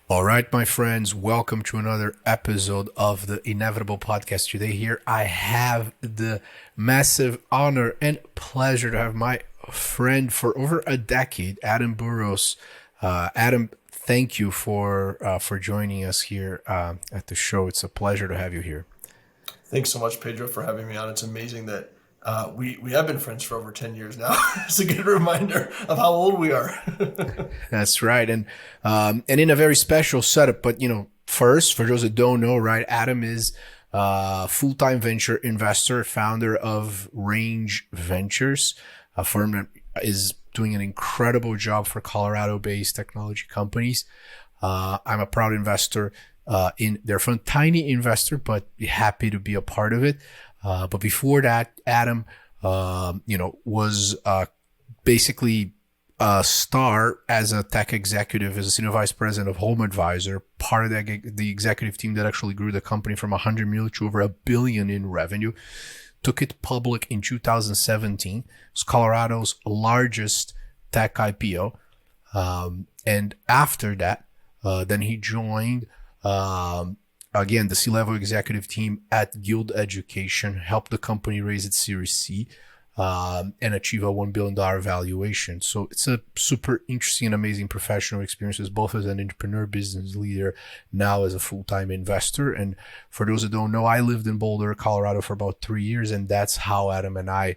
All right, my friends, welcome to another episode of the Inevitable Podcast. Today, here I have the massive honor and pleasure to have my friend for over a decade, Adam Burrows. Adam, thank you for joining us here at the show. It's a pleasure to have you here. Thanks so much, Pedro, for having me on. It's amazing that we have been friends for over 10 years now. It's a good reminder of how old we are. That's right, and in a very special setup. But first, for those that don't know, right, Adam is a full-time venture investor, founder of Range Ventures, a firm that is doing an incredible job for Colorado-based technology companies. I'm a proud investor in their fund, tiny investor, but happy to be a part of it. But before that, Adam, was basically a star as a tech executive, as a senior vice president of HomeAdvisor, part of the executive team that actually grew the company from 100 million to over $1 billion in revenue. Took it public in 2017. It's Colorado's largest tech IPO. And after that, then he joined, again, the C-level executive team at Guild Education, helped the company raise its Series C and achieve a $1 billion valuation. So it's a super interesting and amazing professional experiences, both as an entrepreneur, business leader, now as a full-time investor. And for those that don't know, I lived in Boulder, Colorado for about 3 years, and that's how Adam and I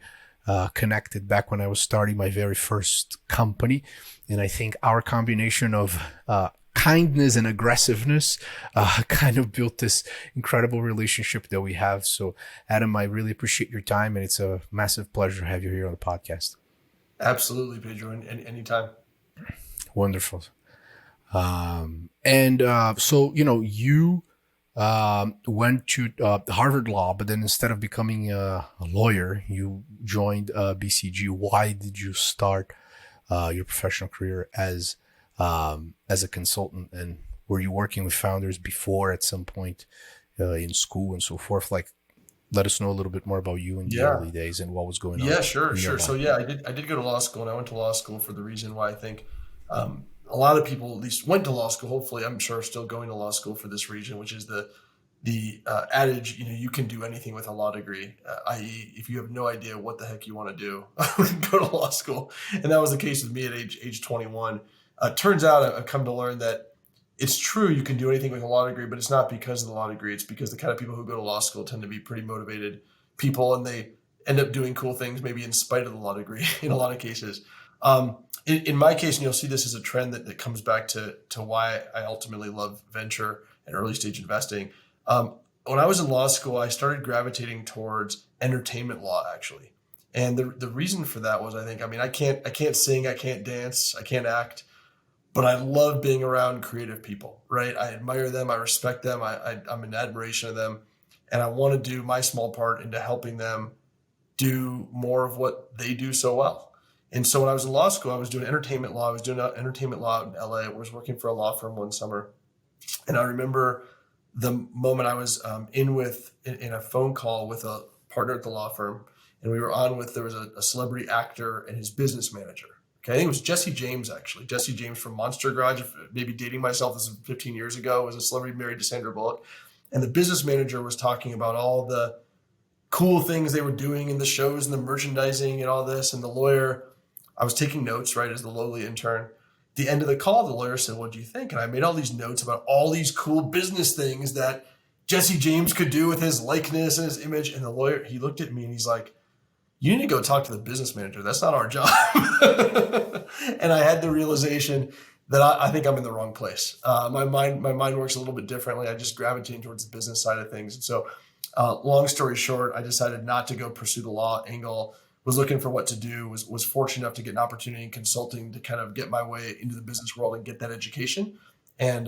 connected back when I was starting my very first company. And I think our combination of kindness and aggressiveness kind of built this incredible relationship that we have. So, Adam, I really appreciate your time, and it's a massive pleasure to have you here on the podcast. Absolutely, Pedro, anytime. Wonderful. So, you went to Harvard Law, but then instead of becoming a lawyer, you joined BCG. Why did you start your professional career as a consultant, and were you working with founders before at some point in school and so forth? Like, let us know a little bit more about you in the early days and what was going on. Yeah, sure. So I did go to law school, and I went to law school for the reason why I think a lot of people at least went to law school. Hopefully, I'm sure still going to law school for this reason, which is the adage, you can do anything with a law degree, i.e. if you have no idea what the heck you want to do, go to law school. And that was the case with me at age 21. Turns out I've come to learn that it's true you can do anything with a law degree, but it's not because of the law degree. It's because the kind of people who go to law school tend to be pretty motivated people, and they end up doing cool things maybe in spite of the law degree in a lot of cases. In my case, and you'll see this as a trend that comes back to why I ultimately love venture and early stage investing. When I was in law school, I started gravitating towards entertainment law, actually. And the reason for that was, I can't sing, I can't dance, I can't act, but I love being around creative people, right? I admire them. I respect them. I'm in admiration of them. And I want to do my small part into helping them do more of what they do so well. And so when I was in law school, I was doing entertainment law. I was doing entertainment law out in LA. I was working for a law firm one summer. And I remember the moment I was in a phone call with a partner at the law firm. And we were there was a celebrity actor and his business manager. Okay, I think it was Jesse James, actually. Jesse James from Monster Garage, maybe dating myself, this was 15 years ago, was a celebrity married to Sandra Bullock. And the business manager was talking about all the cool things they were doing in the shows and the merchandising and all this. And the lawyer, I was taking notes, right, as the lowly intern. At the end of the call, the lawyer said, "What do you think?" And I made all these notes about all these cool business things that Jesse James could do with his likeness and his image. And the lawyer, he looked at me and he's like, "You need to go talk to the business manager. That's not our job." And I had the realization that I think I'm in the wrong place. My mind works a little bit differently. I just gravitate towards the business side of things. And so long story short, I decided not to go pursue the law angle, was looking for what to do, was fortunate enough to get an opportunity in consulting to kind of get my way into the business world and get that education. And,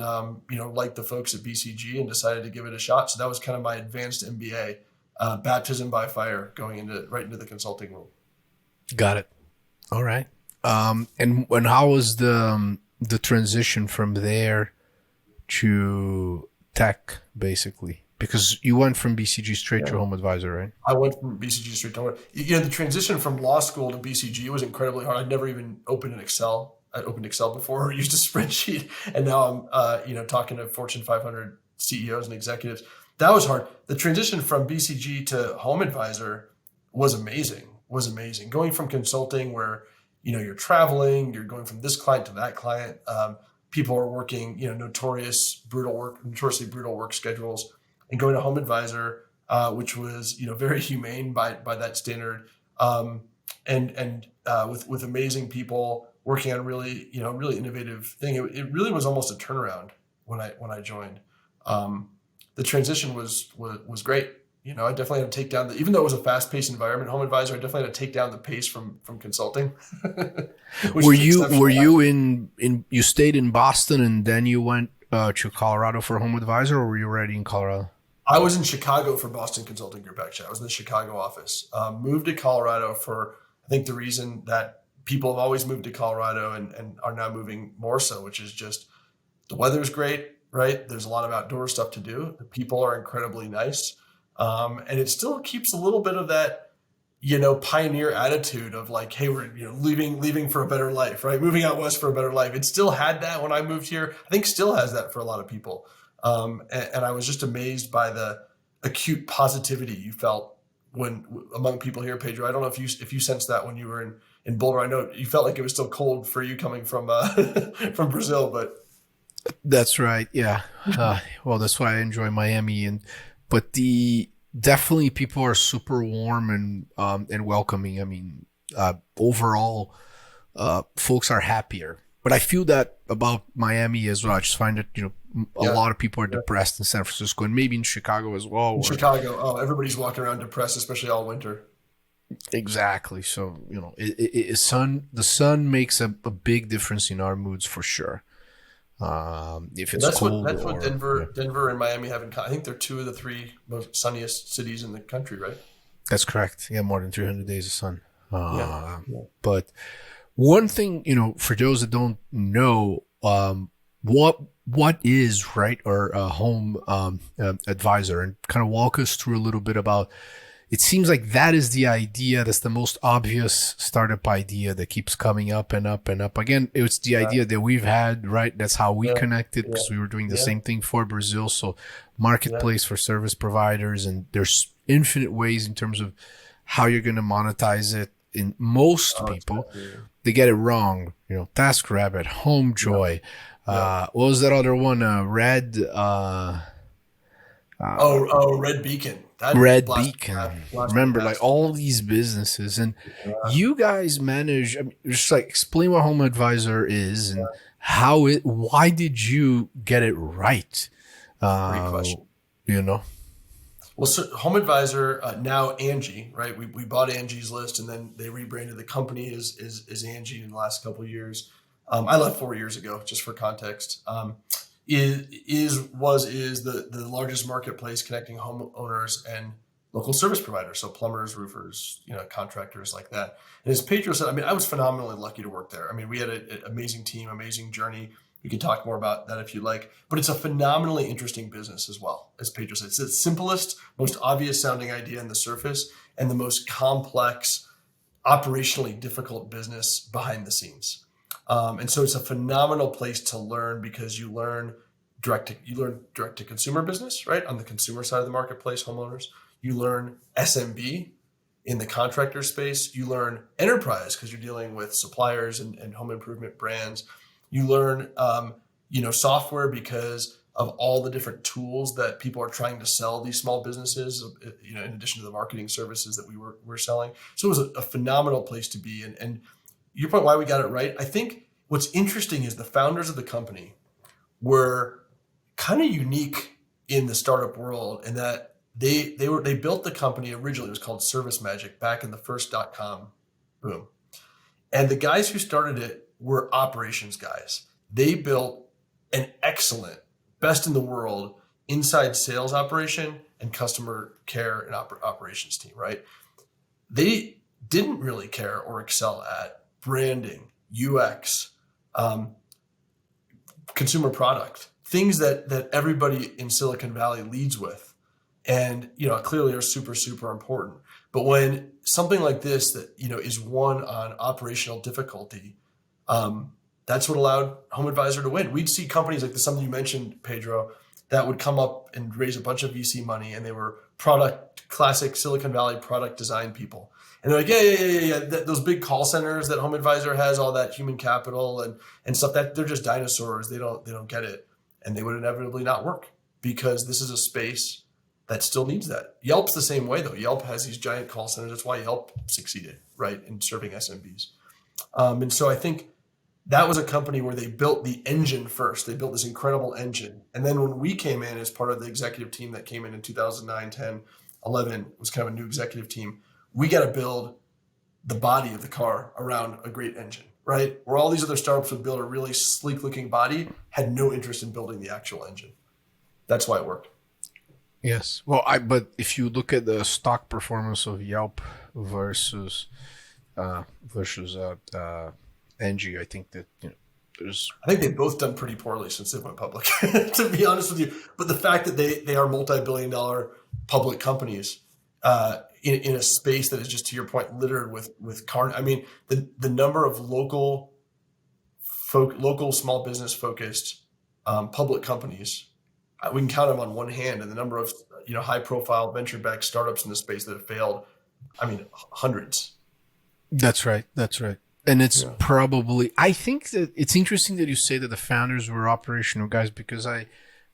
like the folks at BCG, and decided to give it a shot. So that was kind of my advanced MBA. Baptism by fire, going right into the consulting world. Got it. All right. And how was the transition from there to tech, basically? Because you went from BCG straight to HomeAdvisor, right? I went from BCG straight to HomeAdvisor. The transition from law school to BCG was incredibly hard. I'd never even opened an Excel I'd opened Excel before or used a spreadsheet, and now I'm talking to Fortune 500 CEOs and executives. That was hard. The transition from BCG to HomeAdvisor was amazing. Going from consulting where you're traveling, you're going from this client to that client. People are working notoriously brutal work schedules, and going to HomeAdvisor, which was very humane by that standard, and with amazing people working on really innovative thing. It really was almost a turnaround when I joined. The transition was great. I definitely had to take down even though it was a fast-paced environment, HomeAdvisor, I definitely had to take down the pace from consulting. Were you you stayed in Boston and then you went to Colorado for HomeAdvisor, or were you already in Colorado? I was in Chicago for Boston Consulting Group, actually. I was in the Chicago office. Moved to Colorado for, I think, the reason that people have always moved to Colorado and are now moving more so, which is just the weather's great, right? There's a lot of outdoor stuff to do. The people are incredibly nice. And it still keeps a little bit of that, pioneer attitude of like, hey, we're leaving for a better life, right? Moving out west for a better life. It still had that when I moved here. I think still has that for a lot of people. And I was just amazed by the acute positivity you felt among people here, Pedro. I don't know if you sensed that when you were in Boulder. I know you felt like it was still cold for you coming from from Brazil, but that's right. Yeah. Well, that's why I enjoy Miami, but definitely people are super warm and welcoming. I mean, overall, folks are happier. But I feel that about Miami as well. I just find that a lot of people are depressed in San Francisco, and maybe in Chicago as well. Chicago, everybody's walking around depressed, especially all winter. Exactly. So the sun makes a big difference in our moods for sure. If it's cold, that's what Denver and Miami have in common. I think they're two of the three most sunniest cities in the country, right? That's correct. Yeah, more than 300 days of sun. But one thing, for those that don't know, what is right or a home advisor, and kind of walk us through a little bit about. It seems like that is the idea. That's the most obvious startup idea that keeps coming up and up and up. Again, it's the idea that we've had, right? That's how we connected, because we were doing the same thing for Brazil. So marketplace for service providers, and there's infinite ways in terms of how you're going to monetize it. In most people, they get it wrong. TaskRabbit, HomeJoy. What was that other one? Red Beacon. Red Beacon. Remember, like all these businesses, and you guys manage. I mean, just like explain what HomeAdvisor is and why did you get it right? Great question. Well, so HomeAdvisor, now Angie, right? We bought Angie's List, and then they rebranded the company as Angie in the last couple of years. I left 4 years ago, just for context. Is the largest marketplace connecting homeowners and local service providers, so plumbers, roofers, contractors like that. And as Pedro said, I mean, I was phenomenally lucky to work there. I mean, we had an amazing team, amazing journey. We can talk more about that if you like, but it's a phenomenally interesting business as well. As Pedro said, it's the simplest, most obvious sounding idea on the surface, and the most complex, operationally difficult business behind the scenes. And so it's a phenomenal place to learn, because you learn direct to consumer business, right? On the consumer side of the marketplace, homeowners. You learn SMB in the contractor space. You learn enterprise, because you're dealing with suppliers and home improvement brands. You learn, software, because of all the different tools that people are trying to sell these small businesses, in addition to the marketing services that we're selling. So it was a phenomenal place to be. And your point, why we got it right, I think what's interesting is the founders of the company were kind of unique in the startup world, in that they built the company originally. It was called Service Magic back in the first .com boom. And the guys who started it were operations guys. They built an excellent, best in the world inside sales operation and customer care and operations team, right? They didn't really care or excel at branding, UX, consumer product, things that everybody in Silicon Valley leads with, and clearly are super, super important. But when something like this that is won on operational difficulty, that's what allowed HomeAdvisor to win. We'd see companies like something you mentioned, Pedro, that would come up and raise a bunch of VC money, and they were classic Silicon Valley product design people. And they're like, yeah. Those big call centers that HomeAdvisor has, all that human capital and stuff, that they're just dinosaurs. They don't get it. And they would inevitably not work, because this is a space that still needs that. Yelp's the same way, though. Yelp has these giant call centers. That's why Yelp succeeded, right, in serving SMBs. And so I think that was a company where they built the engine first. They built this incredible engine. And then when we came in as part of the executive team that came in 2009, 10, 11, it was kind of a new executive team. We got to build the body of the car around a great engine, right? Where all these other startups would build a really sleek looking body, had no interest in building the actual engine. That's why it worked. Yes. Well, but if you look at the stock performance of Yelp versus Angie, I think that, I think they've both done pretty poorly since they went public, to be honest with you. But the fact that they are multi-billion-dollar public companies in a space that is, just to your point, littered with car. I mean, the number of local small business focused public companies, we can count them on one hand, and the number of high-profile venture-backed startups in the space that have failed, I mean, hundreds. That's right. And it's probably, I think that it's interesting that you say that the founders were operational guys, because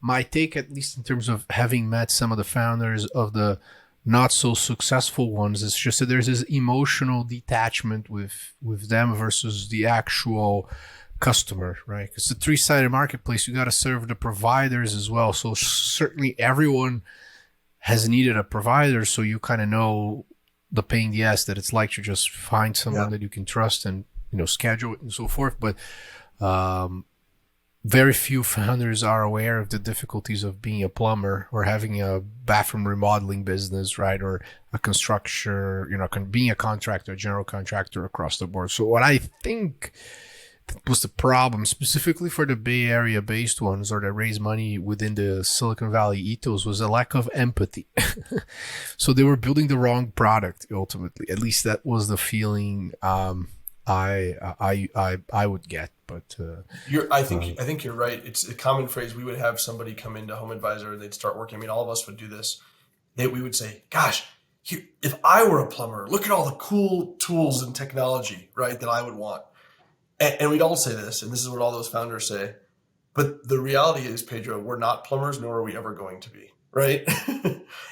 my take, at least in terms of having met some of the founders of the not so successful ones, is just that there's this emotional detachment with them versus the actual customer, right? It's a three-sided marketplace. You got to serve the providers as well. So certainly everyone has needed a provider. So you kind of know the pain in the ass that it's like to just find someone that you can trust and schedule it and so forth. But very few founders are aware of the difficulties of being a plumber or having a bathroom remodeling business, right? Or a construction, being a contractor, a general contractor across the board. So what I think was the problem, specifically for the Bay Area based ones or that raise money within the Silicon Valley ethos, was a lack of empathy. So they were building the wrong product ultimately. At least that was the feeling I would get. But I think you're right. It's a common phrase. We would have somebody come into HomeAdvisor and they'd start working. I mean, all of us would do this. We would say, gosh, if I were a plumber, look at all the cool tools and technology, right, that I would want. And we'd all say this, and this is what all those founders say. But the reality is, Pedro, we're not plumbers, nor are we ever going to be, right?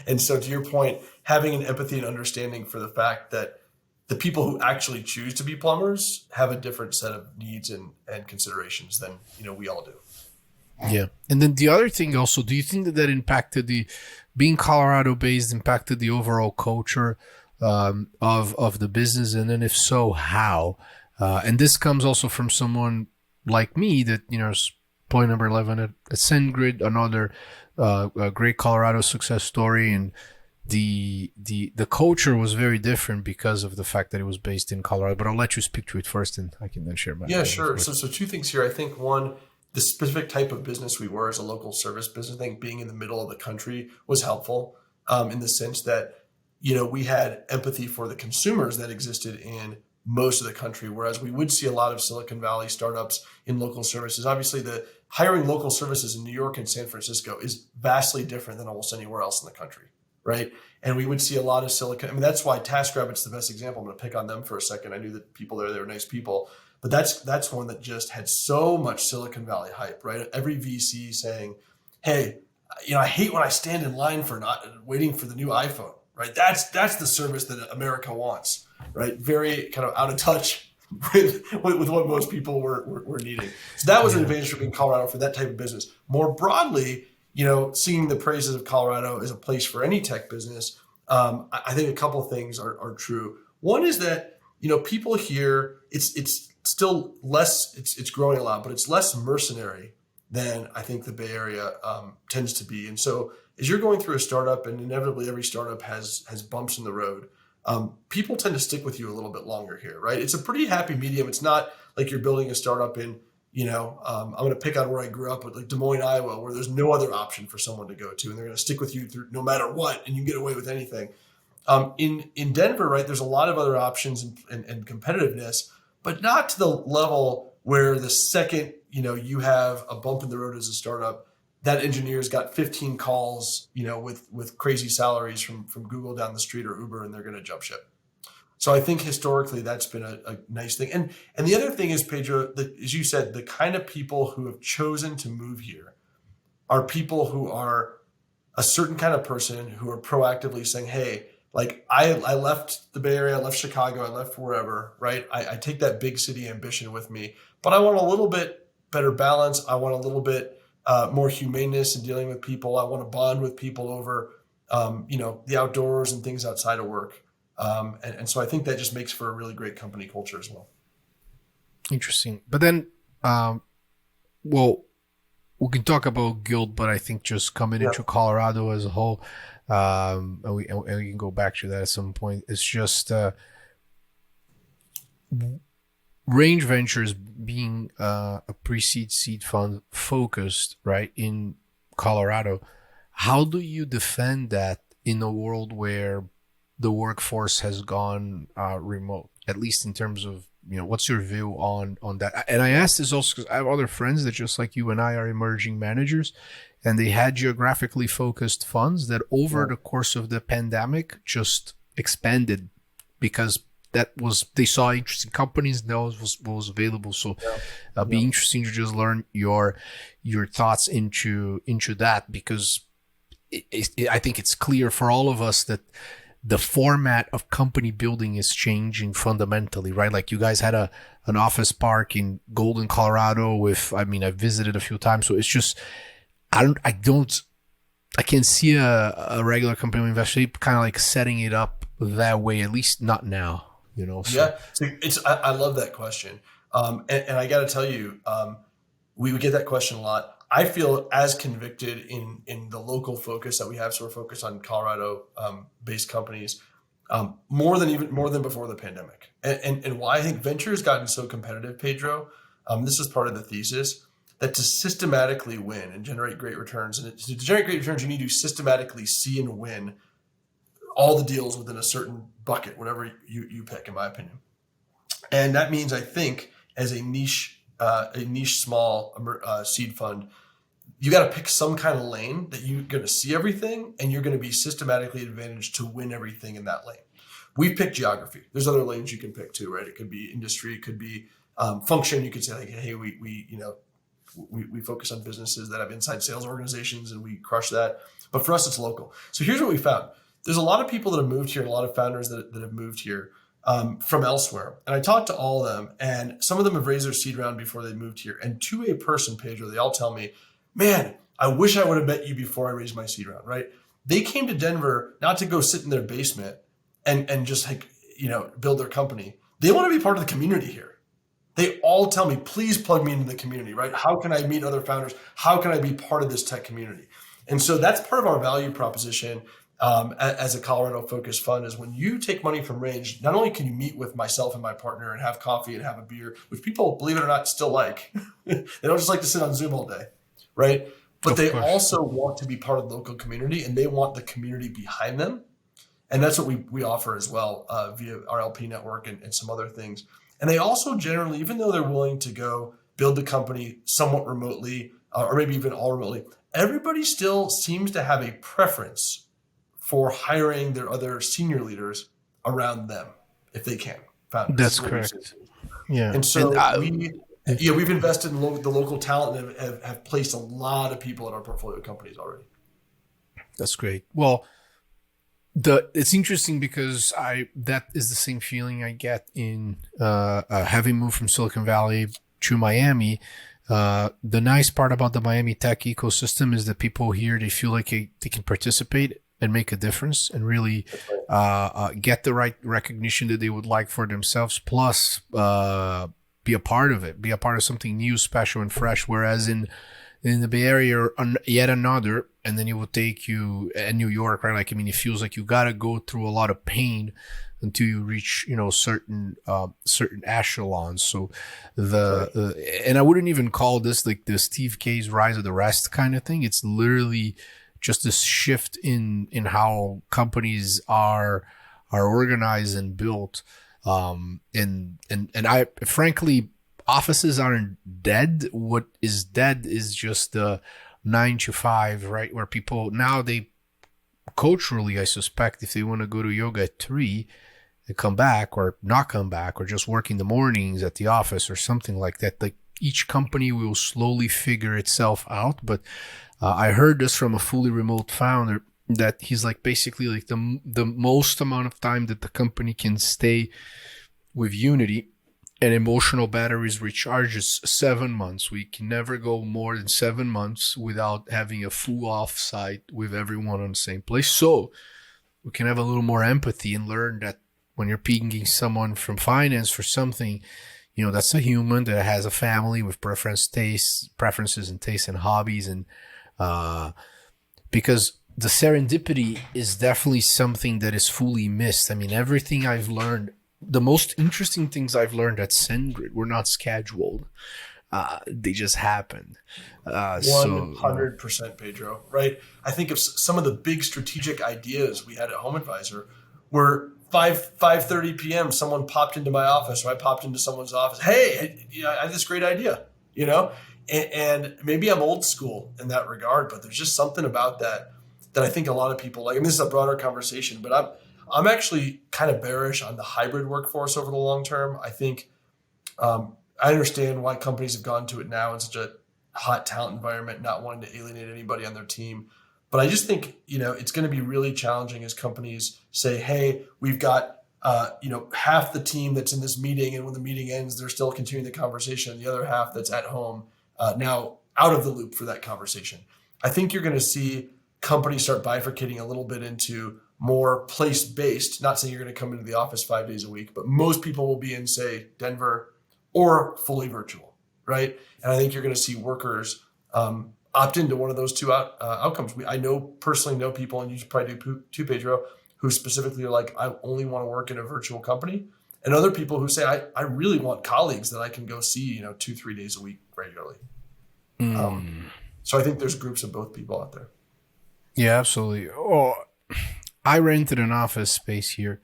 And so to your point, having an empathy and understanding for the fact that the people who actually choose to be plumbers have a different set of needs and considerations than we all do. Yeah. And then the other thing also, do you think that impacted being Colorado based impacted the overall culture of the business? And then if so, how? And this comes also from someone like me that, is point number 11 at SendGrid, another great Colorado success story. And the culture was very different because of the fact that it was based in Colorado. But I'll let you speak to it first, and I can then share my. Yeah, sure. So two things here. I think one, the specific type of business we were as a local service business, I think being in the middle of the country was helpful in the sense that, we had empathy for the consumers that existed in most of the country, whereas we would see a lot of Silicon Valley startups in local services. Obviously, the hiring local services in New York and San Francisco is vastly different than almost anywhere else in the country, right? And we would see a lot of that's why TaskRabbit's the best example. I'm going to pick on them for a second. I knew that people there, they were nice people, but that's one that just had so much Silicon Valley hype, right? Every VC saying, hey, I hate when I stand in line for not waiting for the new iPhone, right? That's the service that America wants. Right, very kind of out of touch with what most people were needing. So that was an advantage for being Colorado for that type of business. More broadly, seeing the praises of Colorado as a place for any tech business, I think a couple of things are true. One is that people here, it's still less. It's growing a lot, but it's less mercenary than I think the Bay Area tends to be. And so as you're going through a startup, and inevitably every startup has bumps in the road. People tend to stick with you a little bit longer here, right? It's a pretty happy medium. It's not like you're building a startup in, I'm going to pick on where I grew up, but like Des Moines, Iowa, where there's no other option for someone to go to, and they're going to stick with you through no matter what, and you can get away with anything. In Denver, right, there's a lot of other options and competitiveness, but not to the level where the second, you have a bump in the road as a startup, that engineer's got 15 calls, with crazy salaries from Google down the street or Uber, and they're going to jump ship. So I think historically that's been a nice thing. And the other thing is, Pedro, that, as you said, the kind of people who have chosen to move here are people who are a certain kind of person who are proactively saying, hey, like I left the Bay Area, I left Chicago, I left wherever, right? I take that big city ambition with me, but I want a little bit better balance. I want a little bit more humaneness in dealing with people. I want to bond with people over, the outdoors and things outside of work. And so I think that just makes for a really great company culture as well. Interesting. But then, well, we can talk about guild, but I think just coming into Colorado as a whole, and we can go back to that at some point. It's just Range Ventures being a pre-seed seed fund focused right in Colorado. How do you defend that in a world where the workforce has gone remote, at least in terms of, what's your view on that? And I asked this also because I have other friends that just like you and I are emerging managers, and they had geographically focused funds that over the course of the pandemic just expanded because they saw interesting companies, and that was available. So it'll be interesting to just learn your thoughts into that, because I think it's clear for all of us that the format of company building is changing fundamentally, right? Like you guys had an office park in Golden, Colorado I've visited a few times. So it's just, I can't see a regular company investor kind of like setting it up that way, at least not now, So. Yeah. So I love that question. And I got to tell you, we would get that question a lot. I feel as convicted in the local focus that we have. So we're focused on Colorado based companies more than before the pandemic. And why I think venture has gotten so competitive, Pedro, this is part of the thesis, that to systematically win and generate great returns, and to generate great returns, you need to systematically see and win all the deals within a certain bucket, whatever you pick, in my opinion. And that means, I think, as a niche small seed fund, you got to pick some kind of lane that you're going to see everything, and you're going to be systematically advantaged to win everything in that lane. We've picked geography. There's other lanes you can pick too, right? It could be industry, it could be function. You could say like, hey, we focus on businesses that have inside sales organizations, and we crush that. But for us, it's local. So here's what we found. There's a lot of people that have moved here, a lot of founders that have moved here from elsewhere. And I talked to all of them, and some of them have raised their seed round before they moved here. And to a person, Pedro, they all tell me, man, I wish I would have met you before I raised my seed round, right? They came to Denver not to go sit in their basement and just build their company. They want to be part of the community here. They all tell me, please plug me into the community, right? How can I meet other founders? How can I be part of this tech community? And so that's part of our value proposition as a Colorado-focused fund, is when you take money from Range, not only can you meet with myself and my partner and have coffee and have a beer, which people, believe it or not, still like. They don't just like to sit on Zoom all day, right? But they also want to be part of the local community, and they want the community behind them. And that's what we offer as well via our LP network and some other things. And they also generally, even though they're willing to go build the company somewhat remotely, or maybe even all remotely, everybody still seems to have a preference for hiring their other senior leaders around them if they can. That's correct. Yeah. And so we've invested in the local talent and have placed a lot of people in our portfolio companies already. That's great. Well, it's interesting because that is the same feeling I get in having moved from Silicon Valley to Miami. The nice part about the Miami tech ecosystem is that people here, they feel like they can participate and make a difference and really get the right recognition that they would like for themselves, plus be a part of it, be a part of something new, special, and fresh. Whereas in the Bay Area, yet another, and then it will take you in New York, right? Like, I mean, it feels like you got to go through a lot of pain until you reach, certain echelons. So and I wouldn't even call this like the Steve K's rise of the rest kind of thing. It's literally just this shift in how companies are organized and built. And I frankly, offices aren't dead. What is dead is just the 9 to 5, right? Where people now, they culturally, I suspect, if they want to go to yoga at 3, they come back or not come back, or just work in the mornings at the office or something like that. Like, each company will slowly figure itself out. But I heard this from a fully remote founder, that he's like, basically, like the most amount of time that the company can stay with Unity and emotional batteries recharge is 7 months. We can never go more than 7 months without having a full offsite with everyone on the same place. So we can have a little more empathy and learn that when you're pinging someone from finance for something, that's a human that has a family with preferences and tastes and hobbies. And because the serendipity is definitely something that is fully missed. I mean, everything I've learned, the most interesting things I've learned at SendGrid were not scheduled. They just happened. 100%, Pedro, right? I think of some of the big strategic ideas we had at HomeAdvisor were 5:30 p.m. Someone popped into my office, or I popped into someone's office. Hey, I have this great idea, and maybe I'm old school in that regard, but there's just something about that I think a lot of people like. And this is a broader conversation, but I'm actually kind of bearish on the hybrid workforce over the long term. I think I understand why companies have gone to it now in such a hot talent environment, not wanting to alienate anybody on their team. But I just think, it's going to be really challenging as companies say, hey, we've got, half the team that's in this meeting, and when the meeting ends, they're still continuing the conversation. And the other half that's at home now out of the loop for that conversation. I think you're going to see companies start bifurcating a little bit into more place-based, not saying you're going to come into the office 5 days a week, but most people will be in, say, Denver or fully virtual, right? And I think you're going to see workers opt into one of those two outcomes. I personally know people, and you probably do too, Pedro, who specifically are like, I only want to work in a virtual company. And other people who say, I really want colleagues that I can go see, 2-3 days a week regularly. So I think there's groups of both people out there. Yeah, absolutely. Oh, I rented an office space here,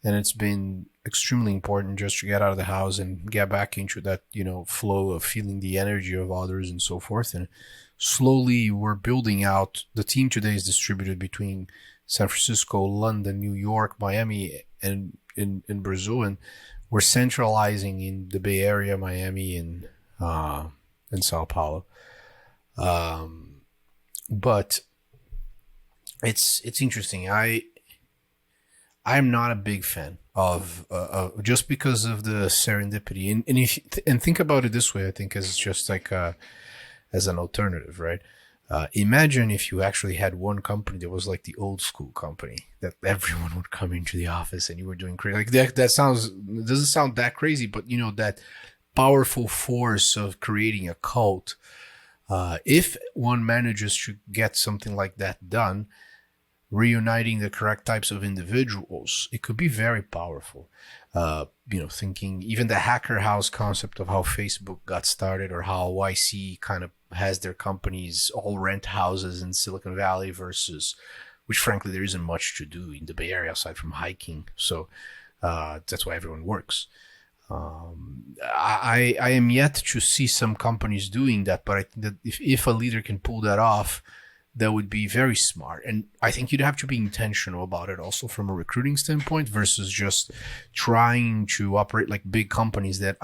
and it's been extremely important just to get out of the house and get back into that, flow of feeling the energy of others and so forth. And slowly we're building out. The team today is distributed between San Francisco, London, New York, Miami, and in Brazil. And we're centralizing in the Bay Area, Miami, and Sao Paulo. But it's interesting. I'm not a big fan of just because of the serendipity. And think about it this way, I think, as just like as an alternative, right? Imagine if you actually had one company that was like the old school company, that everyone would come into the office and you were doing crazy. Like that doesn't sound that crazy, but that powerful force of creating a cult. If one manages to get something like that done, reuniting the correct types of individuals, it could be very powerful. Thinking even the hacker house concept of how Facebook got started, or how YC kind of has their companies all rent houses in Silicon Valley versus, which frankly there isn't much to do in the Bay Area aside from hiking. So that's why everyone works. I am yet to see some companies doing that, but I think that if a leader can pull that off, that would be very smart. And I think you'd have to be intentional about it also from a recruiting standpoint versus just trying to operate like big companies that,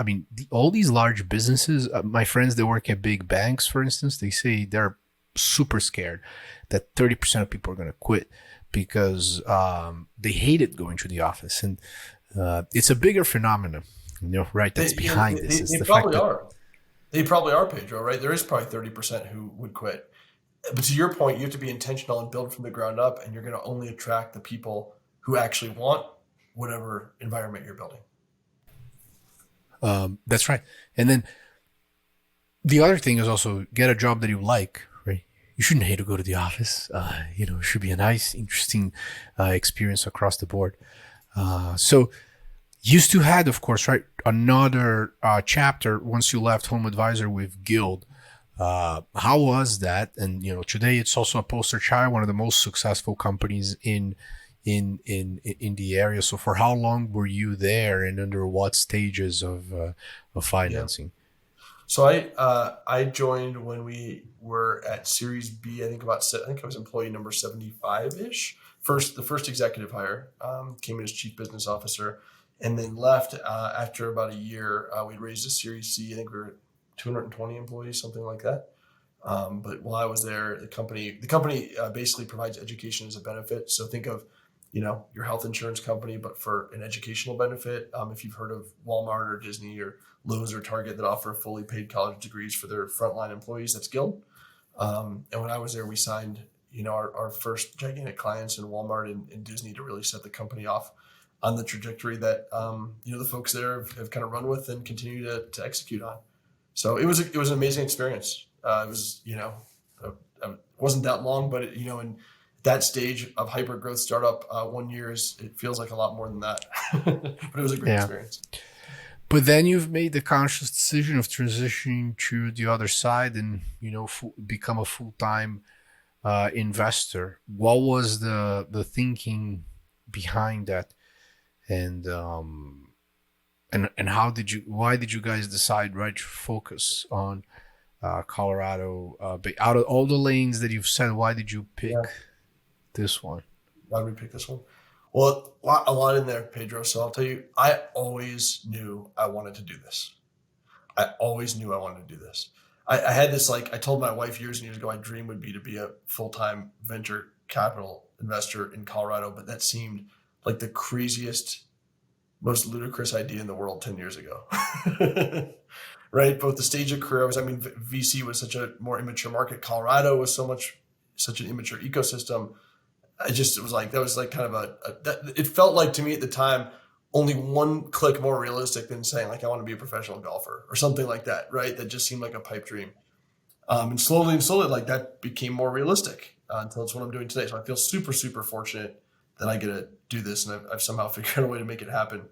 all these large businesses, my friends that work at big banks, for instance, they say they're super scared that 30% of people are going to quit because they hated going to the office. And it's a bigger phenomenon, right? That's behind this. They probably are. They probably are, Pedro, right? There is probably 30% who would quit. But to your point, you have to be intentional and build from the ground up, and you're going to only attract the people who actually want whatever environment you're building. That's right. And then the other thing is also get a job that you like, right? You shouldn't hate to go to the office. It should be a nice, interesting experience across the board. So you still had, of course, right, another chapter once you left HomeAdvisor with Guild. How was that? And today it's also a poster child, one of the most successful companies in the area. So for how long were you there, and under what stages of financing? So I joined when we were at Series B. I think I was employee number 75 ish. The first executive hire, came in as chief business officer, and then left after about a year. We raised a Series C. I think we were 220 employees, something like that. But while I was there, the company basically provides education as a benefit. So think of, your health insurance company, but for an educational benefit. If you've heard of Walmart or Disney or Lowe's or Target that offer fully paid college degrees for their frontline employees, that's Guild. And when I was there, we signed, our first gigantic clients in Walmart and Disney to really set the company off on the trajectory that, the folks there have kind of run with and continue to execute on. So it was an amazing experience. It was, it wasn't that long, but in that stage of hyper growth startup, 1 year it feels like a lot more than that, but it was a great experience. But then you've made the conscious decision of transitioning to the other side and, become a full-time investor. What was the thinking behind that? And why did you guys decide, right, to focus on Colorado? Out of all the lanes that you've said, why did you pick this one? Why did we pick this one? Well, a lot in there, Pedro. So I'll tell you, I always knew I wanted to do this. I had this, I told my wife years and years ago, my dream would be to be a full-time venture capital investor in Colorado, but that seemed like the craziest, most ludicrous idea in the world 10 years ago. Right? Both the stage of career VC was such a more immature market. Colorado was such an immature ecosystem. It was like kind of it felt like to me at the time only one click more realistic than saying I want to be a professional golfer or something like that, right? That just seemed like a pipe dream. And slowly that became more realistic until it's what I'm doing today. So I feel super, super fortunate that I get to do this, and I've somehow figured out a way to make it happen.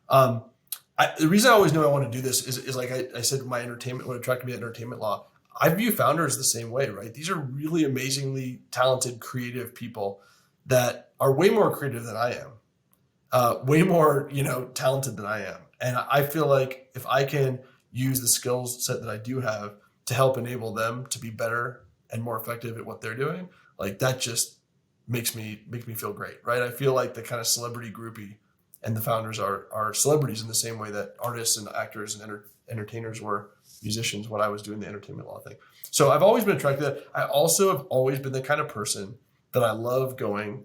The reason I always knew I wanted to do this is like I said, what attracted me to entertainment law. I view founders the same way, right? These are really amazingly talented, creative people that are way more creative than I am, way more, talented than I am. And I feel like if I can use the skills set that I do have to help enable them to be better and more effective at what they're doing, that just makes me feel great, right? I feel like the kind of celebrity groupie, and the founders are celebrities in the same way that artists and actors and entertainers were musicians when I was doing the entertainment law thing. So I've always been attracted to that. I also have always been the kind of person that I love going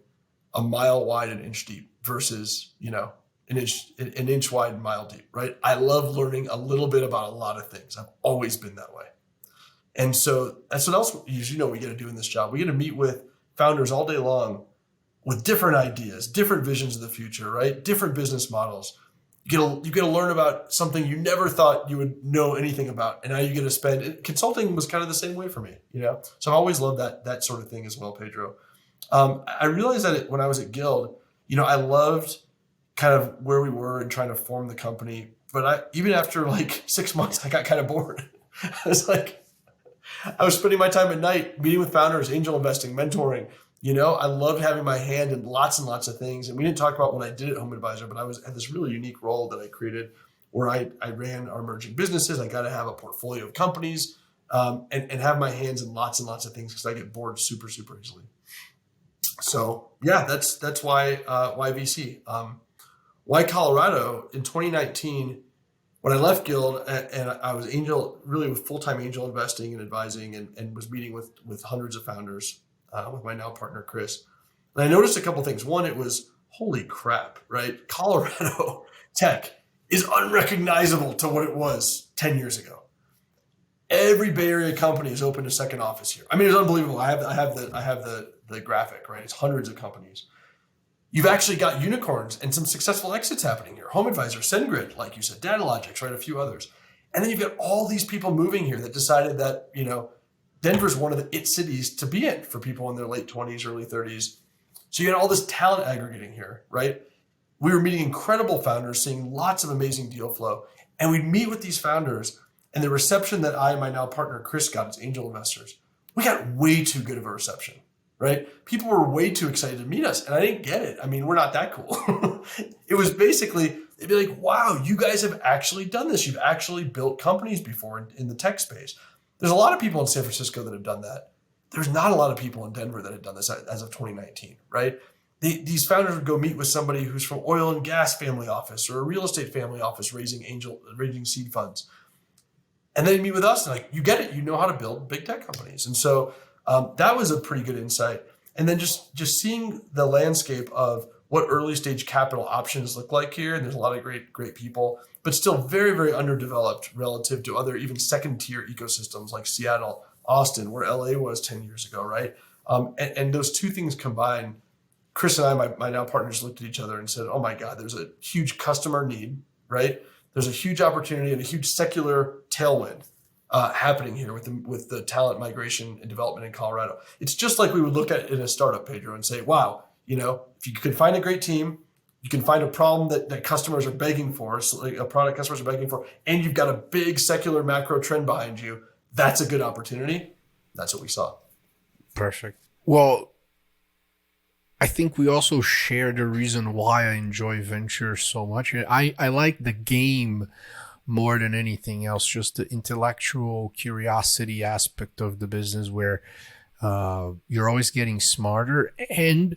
a mile wide and inch deep versus, an inch wide and mile deep, right? I love learning a little bit about a lot of things. I've always been that way. And so that's what else we get to do in this job. We get to meet with founders all day long with different ideas, different visions of the future, right? Different business models. You get to learn about something you never thought you would know anything about. And now you get to spend, consulting was kind of the same way for me, So I always loved that sort of thing as well, Pedro. I realized that when I was at Guild, I loved kind of where we were and trying to form the company. But even after 6 months, I got kind of bored. I was spending my time at night meeting with founders, angel investing, mentoring. I loved having my hand in lots and lots of things. And we didn't talk about what I did at HomeAdvisor, but I had this really unique role that I created where I ran our emerging businesses. I got to have a portfolio of companies and have my hands in lots and lots of things because I get bored super, super easily. So yeah, that's why VC. Why Colorado? In 2019, when I left Guild and I was really with full-time angel investing and advising and was meeting with hundreds of founders with my now partner, Chris. And I noticed a couple things. One, it was, holy crap, right? Colorado tech is unrecognizable to what it was 10 years ago. Every Bay Area company has opened a second office here. It's unbelievable. I have the graphic, right? It's hundreds of companies. You've actually got unicorns and some successful exits happening here. HomeAdvisor, SendGrid, like you said, DataLogix, right? A few others. And then you've got all these people moving here that decided that, Denver's one of the it cities to be in for people in their late 20s, early 30s. So you got all this talent aggregating here, right? We were meeting incredible founders, seeing lots of amazing deal flow. And we'd meet with these founders, and the reception that I and my now partner, Chris, got as angel investors, we got way too good of a reception, right? People were way too excited to meet us, and I didn't get it. We're not that cool. It was basically, they'd be like, wow, you guys have actually done this. You've actually built companies before in the tech space. There's a lot of people in San Francisco that have done that. There's not a lot of people in Denver that have done this as of 2019, right? These founders would go meet with somebody who's from oil and gas family office or a real estate family office raising seed funds. And then meet with us and like, you get it. You know how to build big tech companies. And so that was a pretty good insight. And then just seeing the landscape of what early stage capital options look like here. And there's a lot of great people, but still very, very underdeveloped relative to other even second tier ecosystems like Seattle, Austin, where LA was 10 years ago, right? And those two things combined, Chris and I, my now partners, looked at each other and said, oh my God, there's a huge customer need, right? There's a huge opportunity and a huge secular tailwind happening here with the talent migration and development in Colorado. It's just like we would look at in a startup, Pedro, and say, wow, if you can find a great team, you can find a problem that customers are begging for, so like a product customers are begging for, and you've got a big secular macro trend behind you, that's a good opportunity. That's what we saw. Perfect. Well, I think we also share the reason why I enjoy venture so much. I like the game more than anything else, just the intellectual curiosity aspect of the business where you're always getting smarter, and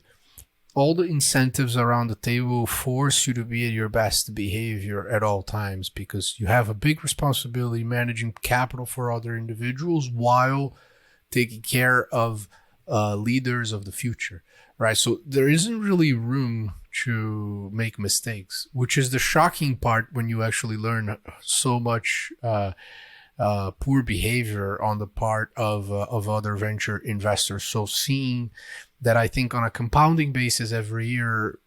all the incentives around the table force you to be at your best behavior at all times, because you have a big responsibility managing capital for other individuals while taking care of leaders of the future, right? So there isn't really room to make mistakes, which is the shocking part when you actually learn so much poor behavior on the part of other venture investors. So seeing that, I think on a compounding basis every year,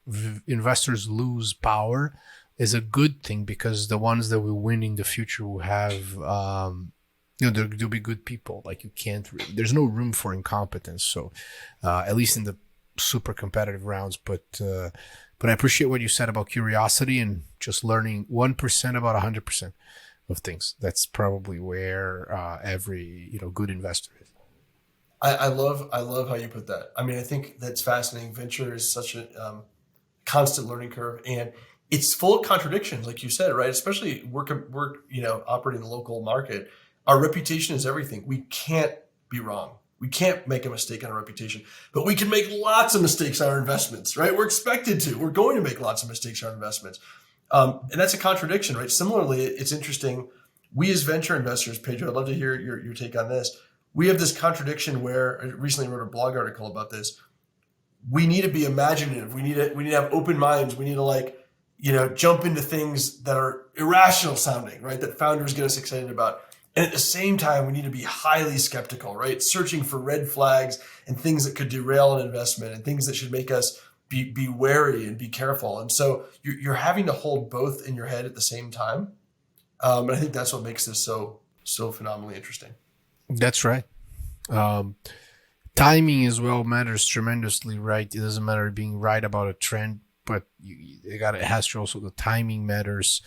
investors lose power is a good thing, because the ones that will win in the future will have, they'll be good people. Like there's no room for incompetence. So at least in the super competitive rounds, but I appreciate what you said about curiosity and just learning 1% about 100% of things. That's probably where every good investor is. I love how you put that. I mean, I think that's fascinating. Venture is such a constant learning curve, and it's full of contradictions, like you said, right? Especially we're operating in the local market. Our reputation is everything. We can't be wrong. We can't make a mistake on our reputation, but we can make lots of mistakes on our investments, right? We're expected to. We're going to make lots of mistakes on our investments. And that's a contradiction, right? Similarly, it's interesting. We as venture investors, Pedro, I'd love to hear your take on this. We have this contradiction where I recently wrote a blog article about this. We need to be imaginative. We need to have open minds. We need to jump into things that are irrational sounding, right? That founders get us excited about. And at the same time, we need to be highly skeptical, right? Searching for red flags and things that could derail an investment and things that should make us be wary and be careful. And so you're having to hold both in your head at the same time. And I think that's what makes this so phenomenally interesting. That's right. Timing as well matters tremendously, right? It doesn't matter being right about a trend, but it has to also, the timing matters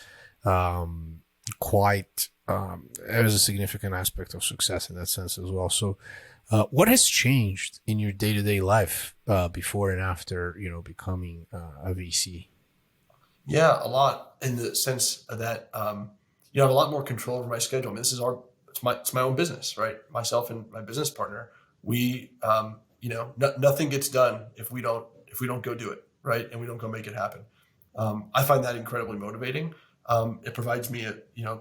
quite. There's a significant aspect of success in that sense as well. So what has changed in your day-to-day life before and after becoming a VC? Yeah, a lot, in the sense that I have a lot more control over my schedule. I mean, it's my own business, right? Myself and my business partner, we nothing gets done if we don't go do it, right? And we don't go make it happen. I find that incredibly motivating. It provides me a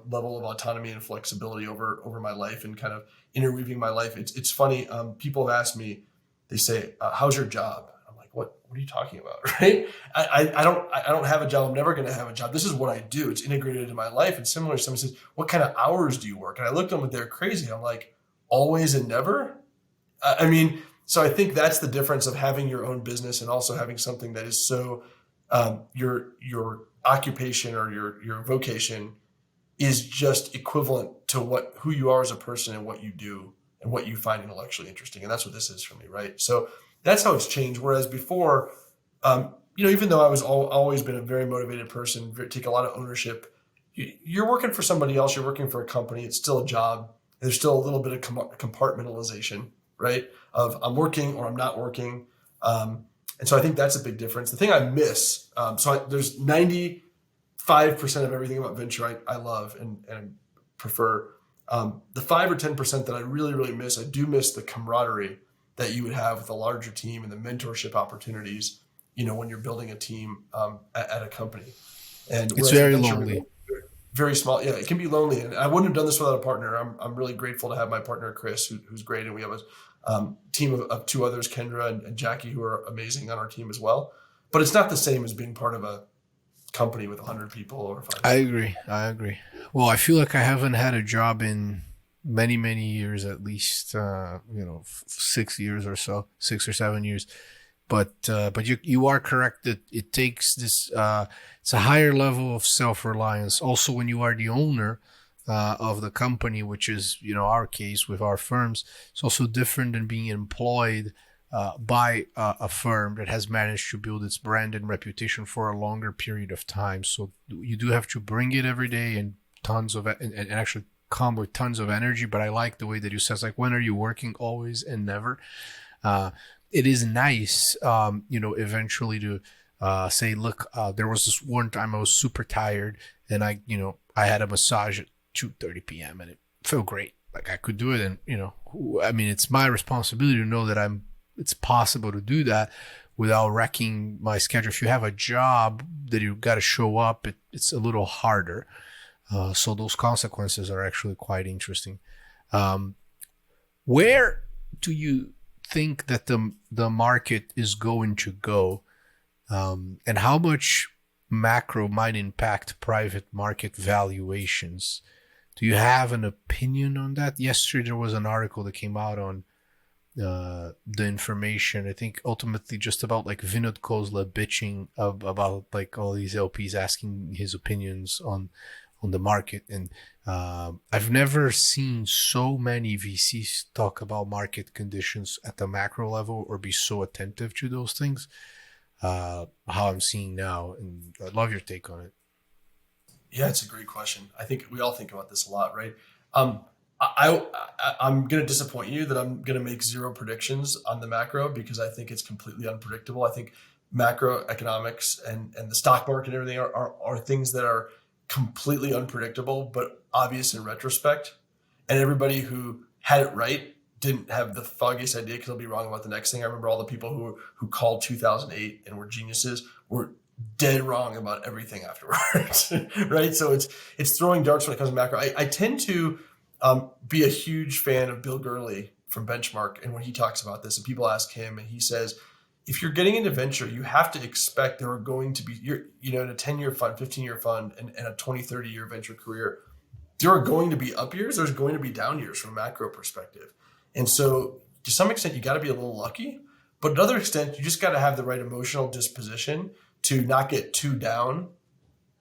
level of autonomy and flexibility over my life and kind of interweaving my life. It's funny. People have asked me, they say, "How's your job?" I'm like, "What are you talking about?" Right? I don't have a job. I'm never going to have a job. This is what I do. It's integrated into my life. And similar, someone says, "What kind of hours do you work?" And I looked at them and they're crazy. I'm like, "Always and never." So I think that's the difference of having your own business and also having something that is so your occupation or your vocation is just equivalent to who you are as a person and what you do and what you find intellectually interesting. And that's what this is for me, right? So that's how it's changed. Whereas before, even though I was always been a very motivated person, take a lot of ownership, you're working for somebody else, you're working for a company, it's still a job. There's still a little bit of compartmentalization, right? Of I'm working or I'm not working. And so I think that's a big difference. The thing I miss, there's 95% 5% of everything about venture I love and prefer. The 5 or 10% that I really, really miss, I do miss the camaraderie that you would have with a larger team and the mentorship opportunities, when you're building a team at a company. And It's very lonely. Very small. Yeah, it can be lonely. And I wouldn't have done this without a partner. I'm really grateful to have my partner, Chris, who's great. And we have a team of 2 others, Kendra and Jackie, who are amazing on our team as well. But it's not the same as being part of a company with 100 people or 500. I agree. Well, I feel like I haven't had a job in many, many years, at least, 6 years or so, 6 or 7 years. But you are correct that it takes this, it's a higher level of self-reliance. Also, when you are the owner of the company, which is, our case with our firms, it's also different than being employed by a firm that has managed to build its brand and reputation for a longer period of time. So you do have to bring it every day and and actually come with tons of energy. But I like the way that you says, like, when are you working? Always and never. It is nice, eventually to say, look, there was this one time I was super tired and I had a massage at 2:30 p.m. and it felt great. Like I could do it. And, it's my responsibility to know that it's possible to do that without wrecking my schedule. If you have a job that you got to show up, it's a little harder. So those consequences are actually quite interesting. Where do you think that the market is going to go, and how much macro might impact private market valuations? Do you have an opinion on that? Yesterday there was an article that came out on the information, I think ultimately just about like Vinod Khosla bitching about like all these LPs asking his opinions on the market. And I've never seen so many VCs talk about market conditions at the macro level or be so attentive to those things, how I'm seeing now. And I'd love your take on it. Yeah, it's a great question. I think we all think about this a lot, right? I'm going to disappoint you that I'm going to make 0 predictions on the macro because I think it's completely unpredictable. I think macroeconomics and the stock market and everything are things that are completely unpredictable, but obvious in retrospect. And everybody who had it right didn't have the foggiest idea because they'll be wrong about the next thing. I remember all the people who called 2008 and were geniuses were dead wrong about everything afterwards, right? So it's throwing darts when it comes to macro. I tend to be a huge fan of Bill Gurley from Benchmark, and when he talks about this, and people ask him, and he says, if you're getting into venture, you have to expect there are going to be, in a 10-year fund, 15-year fund, and a 20, 30-year venture career, there are going to be up years, there's going to be down years from a macro perspective. And so to some extent, you got to be a little lucky, but to another extent, you just got to have the right emotional disposition to not get too down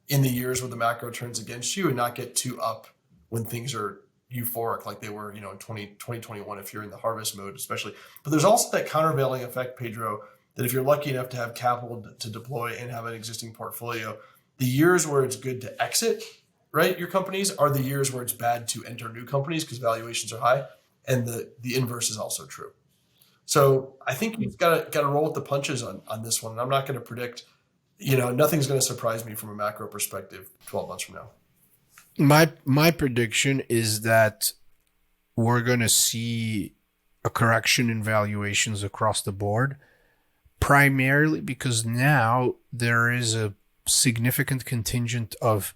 in the years where the macro turns against you and not get too up when things are euphoric like they were, in 2021, if you're in the harvest mode, especially. But there's also that countervailing effect, Pedro, that if you're lucky enough to have capital to deploy and have an existing portfolio, the years where it's good to exit, right, your companies are the years where it's bad to enter new companies because valuations are high. And the inverse is also true. So I think you've got to roll with the punches on this one. And I'm not going to predict, nothing's going to surprise me from a macro perspective 12 months from now. My prediction is that we're going to see a correction in valuations across the board, primarily because now there is a significant contingent of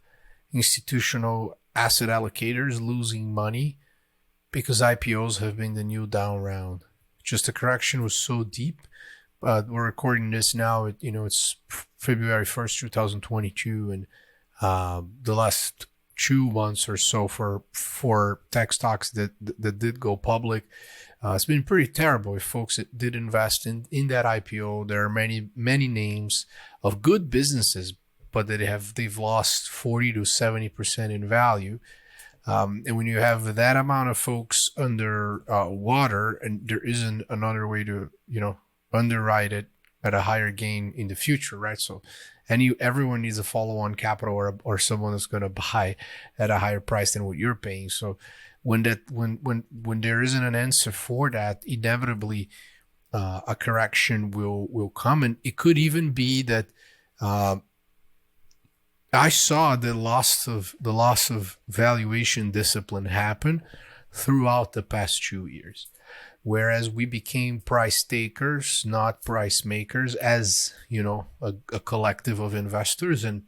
institutional asset allocators losing money because IPOs have been the new down round. Just the correction was so deep. We're recording this now. It's February 1st, 2022, and the last 2 months or so for tech stocks that did go public, it's been pretty terrible. If folks that did invest in that IPO, there are many names of good businesses, but they've lost 40 to 70% in value. And when you have that amount of folks under water, and there isn't another way to underwrite it at a higher gain in the future, right? So everyone needs a follow-on capital or someone that's going to buy at a higher price than what you're paying. So when there isn't an answer for that, inevitably a correction will come, and it could even be that I saw the loss of valuation discipline happen throughout the past 2 years, whereas we became price takers, not price makers, as a collective of investors. And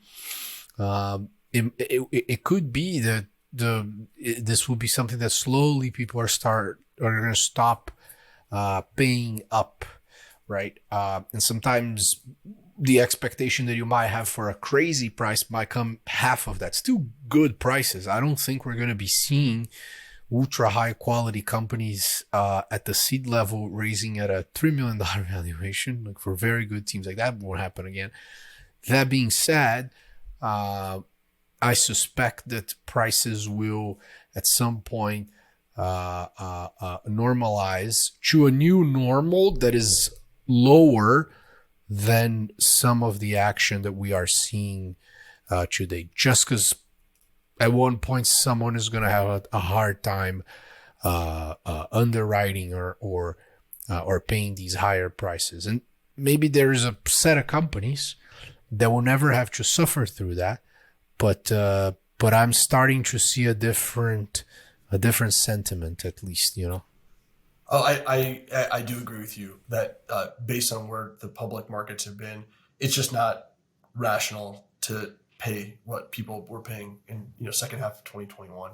it could be that this will be something that slowly people are going to stop paying up, right? And sometimes the expectation that you might have for a crazy price might come half of that. Still good prices. I don't think we're going to be seeing ultra high quality companies at the seed level raising at a $3 million valuation. Like for very good teams, like that won't happen again. That being said, I suspect that prices will at some point normalize to a new normal that is lower than some of the action that we are seeing today. Just because at one point someone is going to have a hard time underwriting or paying these higher prices, and maybe there is a set of companies that will never have to suffer through that. But I'm starting to see a different sentiment, at least, Oh, I do agree with you that based on where the public markets have been, it's just not rational to pay what people were paying in second half of 2021.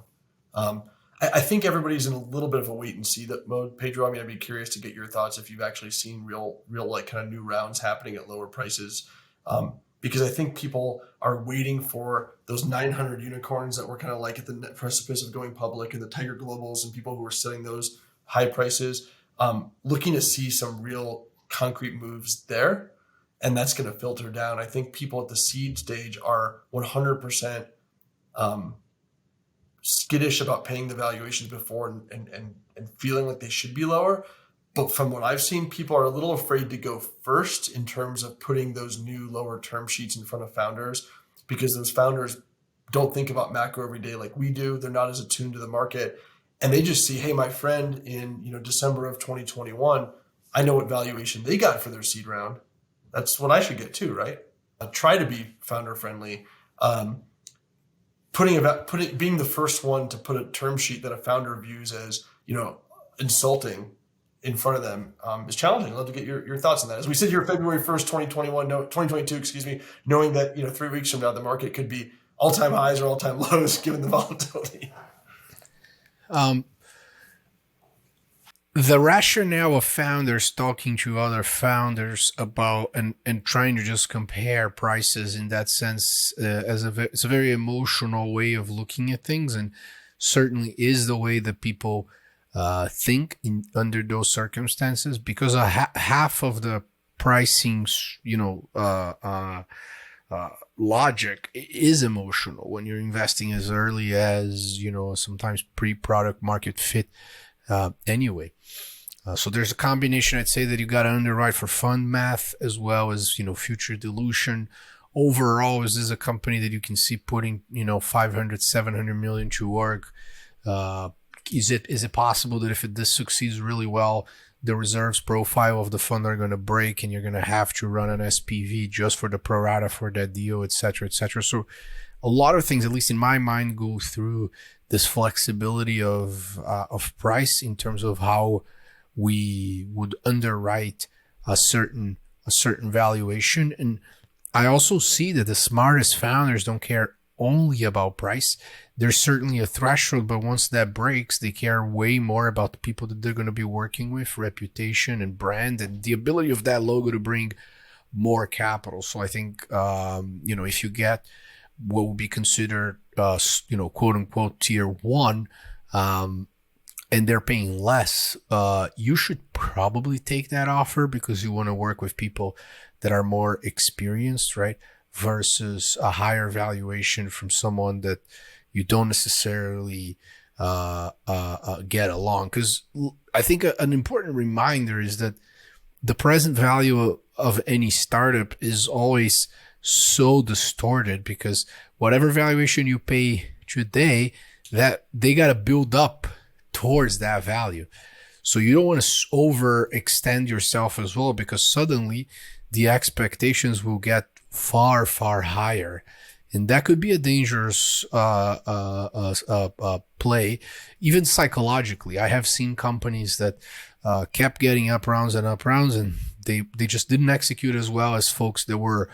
I think everybody's in a little bit of a wait and see mode. Pedro, I mean, I'd be curious to get your thoughts if you've actually seen real like kind of new rounds happening at lower prices. Because I think people are waiting for those 900 unicorns that were kind of like at the precipice of going public, and the Tiger Globals and people who are setting those high prices, looking to see some real concrete moves there. And that's going to filter down. I think people at the seed stage are 100% skittish about paying the valuations before and feeling like they should be lower. But from what I've seen, people are a little afraid to go first in terms of putting those new lower term sheets in front of founders, because those founders don't think about macro every day like we do. They're not as attuned to the market. And they just see, hey, my friend in December of 2021, I know what valuation they got for their seed round. That's what I should get too, right? Try to be founder friendly. Being the first one to put a term sheet that a founder views as insulting in front of them is challenging. I'd love to get your thoughts on that. As we sit here February 1st, 2022, knowing that 3 weeks from now the market could be all-time highs or all-time lows given the volatility. The rationale of founders talking to other founders about and trying to just compare prices in that sense it's a very emotional way of looking at things, and certainly is the way that people think under those circumstances, because half of the pricing logic is emotional when you're investing as early as sometimes pre-product market fit anyway. So there's a combination, I'd say, that you got to underwrite for fund math as well as future dilution. Overall, is this a company that you can see putting 500-700 million to work? Is it possible that if this succeeds really well, the reserves profile of the fund are going to break and you're going to have to run an SPV just for the pro rata for that deal, et cetera, et cetera. So a lot of things, at least in my mind, go through this flexibility of price in terms of how we would underwrite a certain valuation. And I also see that the smartest founders don't care only about price. There's certainly a threshold, but once that breaks, they care way more about the people that they're going to be working with, reputation and brand, and the ability of that logo to bring more capital. So I think, if you get what would be considered, quote unquote, tier one, and they're paying less, you should probably take that offer because you want to work with people that are more experienced, right? Versus a higher valuation from someone that you don't necessarily get along. Because I think an important reminder is that the present value of any startup is always so distorted, because whatever valuation you pay today, that they got to build up towards that value. So you don't want to overextend yourself as well, because suddenly the expectations will get far, far higher. And that could be a dangerous play, even psychologically. I have seen companies that kept getting up rounds, and they just didn't execute as well as folks that were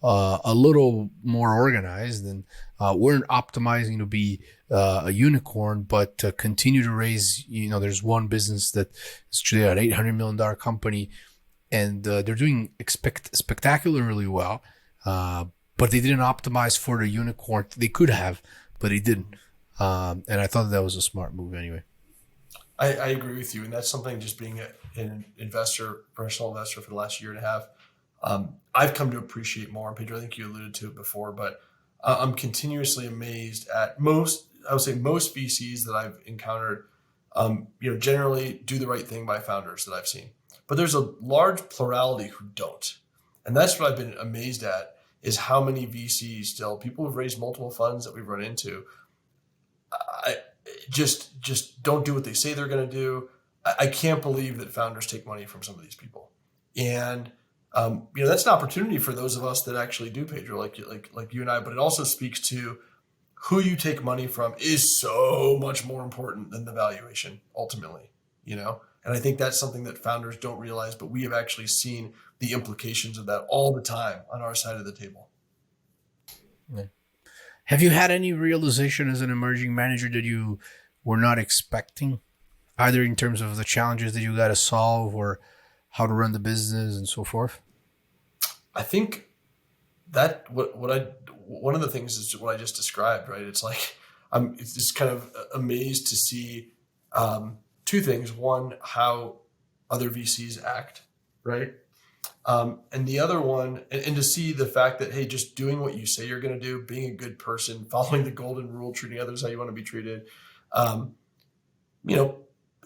a little more organized and weren't optimizing to be a unicorn, but to continue to raise. There's one business that is today an $800 million company, and they're doing spectacularly well. But they didn't optimize for the unicorn. They could have, but they didn't. And I thought that was a smart move anyway. I agree with you. And that's something, just being an investor, professional investor for the last year and a half, I've come to appreciate more. And Pedro, I think you alluded to it before, but I'm continuously amazed at most VCs that I've encountered, generally do the right thing by founders that I've seen. But there's a large plurality who don't. And that's what I've been amazed at, is how many VCs still, people who've raised multiple funds that we've run into, just don't do what they say they're going to do. I can't believe that founders take money from some of these people. And, that's an opportunity for those of us that actually do, Pedro, like you and I, but it also speaks to who you take money from is so much more important than the valuation ultimately, And I think that's something that founders don't realize, but we have actually seen the implications of that all the time on our side of the table. Yeah. Have you had any realization as an emerging manager that you were not expecting, either in terms of the challenges that you got to solve or how to run the business and so forth? I think that one of the things is what I just described, right? It's like, I'm just kind of amazed to see two things. One, how other VCs act, right? And the other one, and to see the fact that, hey, just doing what you say you're going to do, being a good person, following the golden rule, treating others how you want to be treated,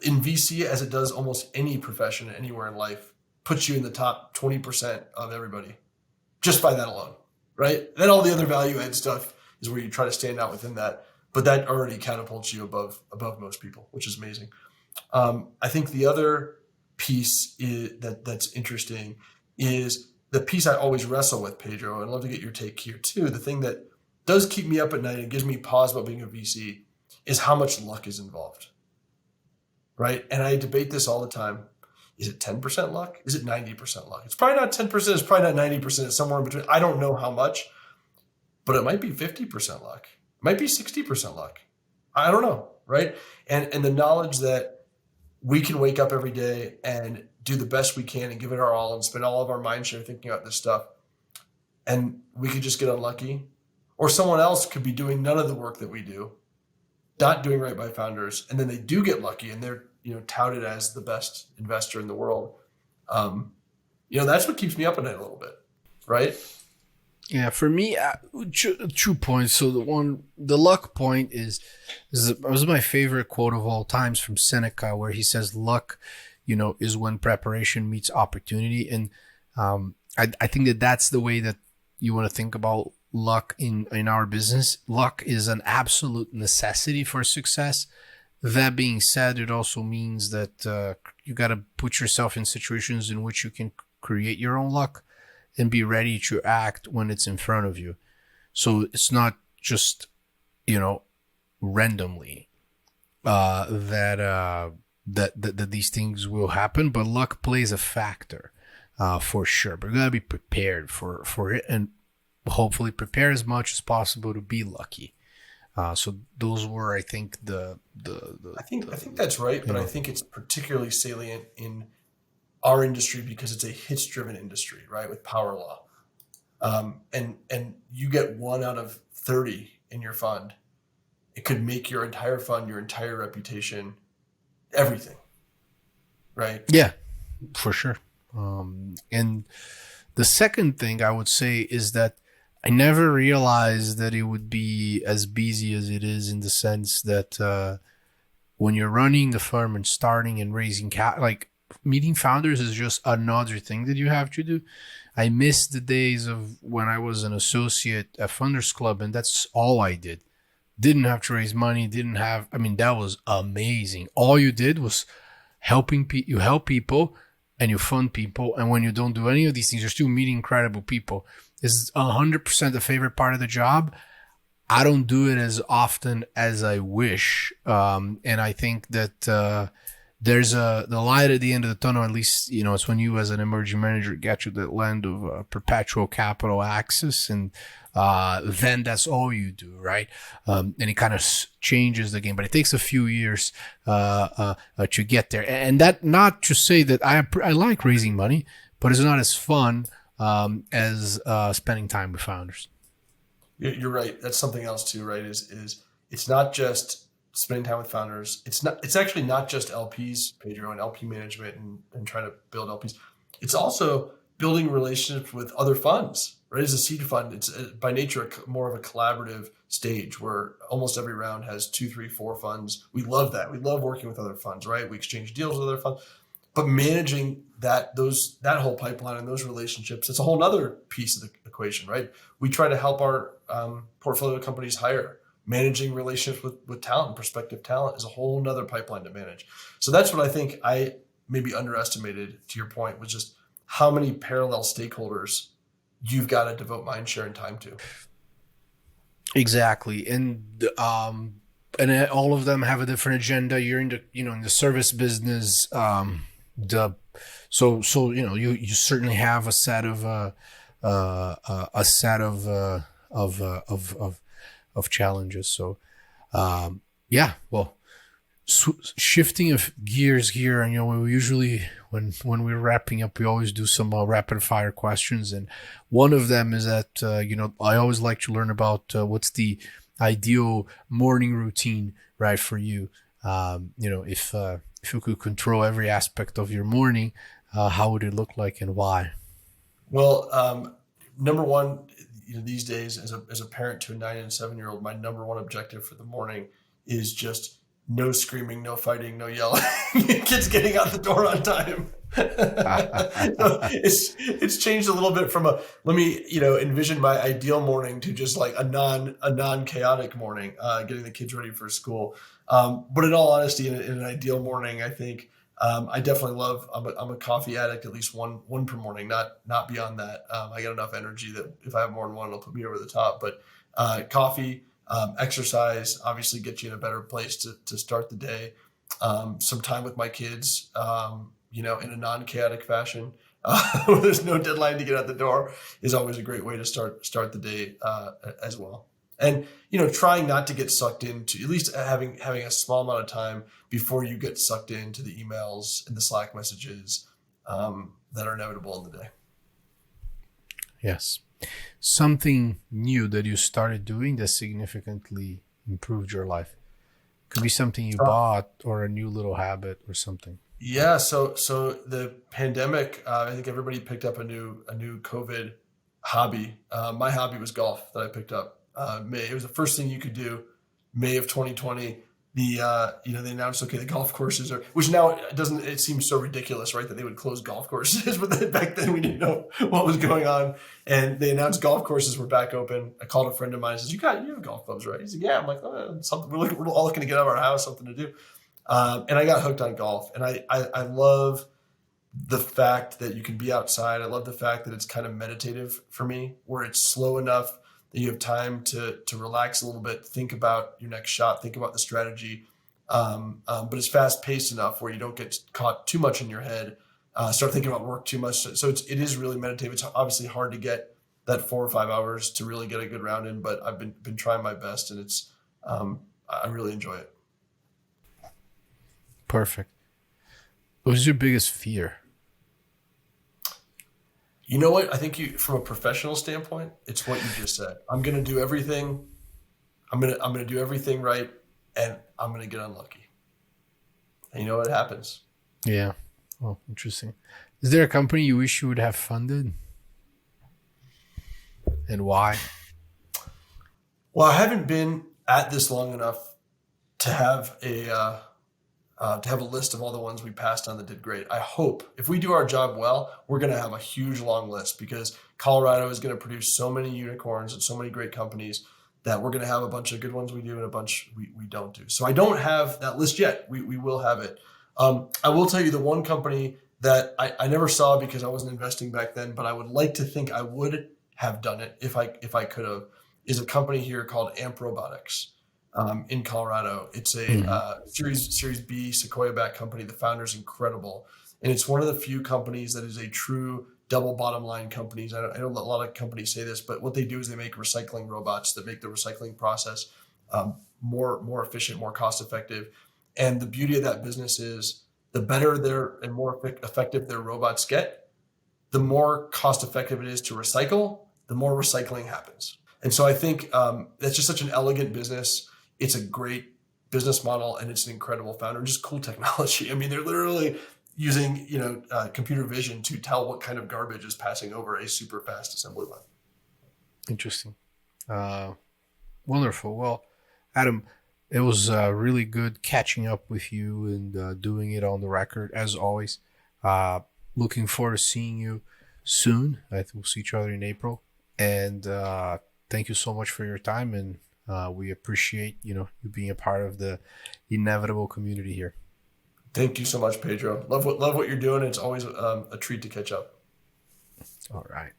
in VC, as it does almost any profession anywhere in life, puts you in the top 20% of everybody just by that alone, right? Then all the other value add stuff is where you try to stand out within that, but that already catapults you above most people, which is amazing. I think the other piece that's interesting is the piece I always wrestle with, Pedro, and I'd love to get your take here too. The thing that does keep me up at night and gives me pause about being a VC is how much luck is involved, right? And I debate this all the time. Is it 10% luck? Is it 90% luck? It's probably not 10%. It's probably not 90%. It's somewhere in between. I don't know how much, but it might be 50% luck. It might be 60% luck. I don't know, right? And the knowledge that we can wake up every day and do the best we can and give it our all and spend all of our mind share thinking about this stuff. And we could just get unlucky, or someone else could be doing none of the work that we do, not doing right by founders. And then they do get lucky and they're, touted as the best investor in the world. That's what keeps me up at night a little bit. Right. Yeah. For me, 2 points. So the luck point was my favorite quote of all times from Seneca, where he says, luck, is when preparation meets opportunity. And I think that's the way that you want to think about luck in our business. Luck is an absolute necessity for success. That being said, it also means that you got to put yourself in situations in which you can create your own luck and be ready to act when it's in front of you. So it's not just, randomly that these things will happen, but luck plays a factor for sure. But you got to be prepared for it, and hopefully prepare as much as possible to be lucky. So those were, I think, I think that's right, but I think it's particularly salient in our industry because it's a hits-driven industry, right? With power law, and you get 1 out of 30 in your fund, it could make your entire fund, your entire reputation, everything, right? Yeah, for sure. And the second thing I would say is that I never realized that it would be as busy as it is, in the sense that when you're running the firm and starting and raising meeting founders is just another thing that you have to do. I miss the days of when I was an associate at Funders Club, and that's all I did. Didn't have to raise money. That was amazing. All you did was you help people, and you fund people. And when you don't do any of these things, you're still meeting incredible people. Is 100% the favorite part of the job. I don't do it as often as I wish. And I think that there's the light at the end of the tunnel. At least, it's when you as an emerging manager get to that land of perpetual capital access. And then that's all you do, right? And it kind of changes the game. But it takes a few years to get there. And that, not to say that I like raising money, but it's not as fun as spending time with founders. You're right. That's something else too, right? Is it's not just spending time with founders. It's actually not just LPs, Pedro, and LP management and trying to build LPs. It's also building relationships with other funds, right? As a seed fund, it's by nature more of a collaborative stage where almost every round has 2, 3, 4 funds. We love that. We love working with other funds, right? We exchange deals with other funds, but managing that whole pipeline and those relationships, it's a whole nother piece of the equation, right? We try to help our portfolio companies hire. Managing relationships with talent, prospective talent, is a whole nother pipeline to manage. So that's what I think I maybe underestimated, to your point, was just how many parallel stakeholders you've got to devote mind share and time to. Exactly. And all of them have a different agenda. You're in the service business. You certainly have a set of challenges. So, shifting of gears here, and we usually, when we're wrapping up, we always do some rapid fire questions, and one of them is that I always like to learn about what's the ideal morning routine, right, for you. If you could control every aspect of your morning, how would it look like and why? Well, number one, these days as a parent to a 9 and 7-year-old, my number one objective for the morning is just no screaming, no fighting, no yelling, kids getting out the door on time. So it's changed a little bit from let me envision my ideal morning to just like a non chaotic morning, getting the kids ready for school. But in all honesty, in an ideal morning, I think I definitely love. I'm a coffee addict, at least one per morning, not beyond that. I got enough energy that if I have more than one, it'll put me over the top. But coffee, exercise, obviously get you in a better place to start the day. Some time with my kids, in a non-chaotic fashion, where there's no deadline to get out the door, is always a great way to start the day as well. And trying not to get sucked into, at least having a small amount of time before you get sucked into the emails and the Slack messages that are inevitable in the day. Yes. Something new that you started doing that significantly improved your life. Could be something you bought or a new little habit or something. Yeah. So the pandemic, I think everybody picked up a new COVID hobby. My hobby was golf that I picked up. It was the first thing you could do. May of 2020. They announced, okay, the golf courses are, which now it seems so ridiculous, right? That they would close golf courses, but then back then we didn't know what was going on. And they announced golf courses were back open. I called a friend of mine and says, you have golf clubs, right? He said, yeah. I'm like, something, we're all looking to get out of our house, something to do. And I got hooked on golf, and I love the fact that you can be outside. I love the fact that it's kind of meditative for me, where it's slow enough that you have time to relax a little bit, think about your next shot, think about the strategy. But it's fast paced enough where you don't get caught too much in your head, start thinking about work too much. So it is really meditative. It's obviously hard to get that 4 or 5 hours to really get a good round in, but I've been trying my best, and it's I really enjoy it. Perfect. What was your biggest fear? You know what? I think from a professional standpoint, it's what you just said. I'm going to do everything. I'm going to do everything right, and I'm going to get unlucky. And you know what happens? Yeah. Oh, interesting. Is there a company you wish you would have funded? And why? Well, I haven't been at this long enough to have a list of all the ones we passed on that did great. I hope if we do our job well, we're going to have a huge long list, because Colorado is going to produce so many unicorns and so many great companies that we're going to have a bunch of good ones we do and a bunch we don't do. So I don't have that list yet. We will have it. I will tell you the one company that I never saw because I wasn't investing back then, but I would like to think I would have done it if I could have, is a company here called Amp Robotics in Colorado. It's a Series B Sequoia-backed company. The founder's incredible. And it's one of the few companies that is a true double bottom line companies. I know a lot of companies say this, but what they do is they make recycling robots that make the recycling process more efficient, more cost effective. And the beauty of that business is the better and more effective their robots get, the more cost effective it is to recycle, the more recycling happens. And so I think that's just such an elegant business. It's a great business model, and it's an incredible founder, just cool technology. I mean, they're literally using computer vision to tell what kind of garbage is passing over a super fast assembly line. Interesting. Wonderful. Well, Adam, it was really good catching up with you and doing it on the record, as always. Looking forward to seeing you soon. I think we'll see each other in April. And thank you so much for your time. And we appreciate, you being a part of the Inevitable community here. Thank you so much, Pedro. Love what you're doing. It's always a treat to catch up. All right.